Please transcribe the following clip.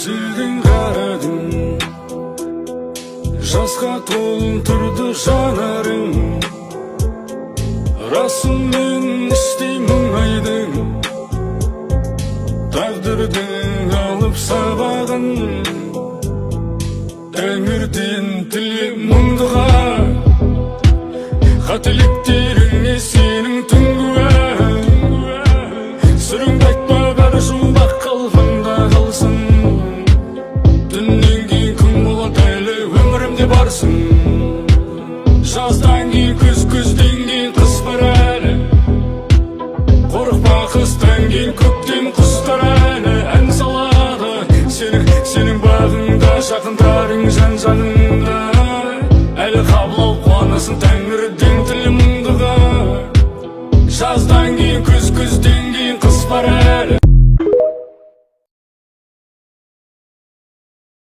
Yeşildin karadın, жасқа толтырды жанарың. Расымен іштей мұңайдың, тағдырдың алып сабағын. Тәңірден тіле мұңдыға, қателіктерің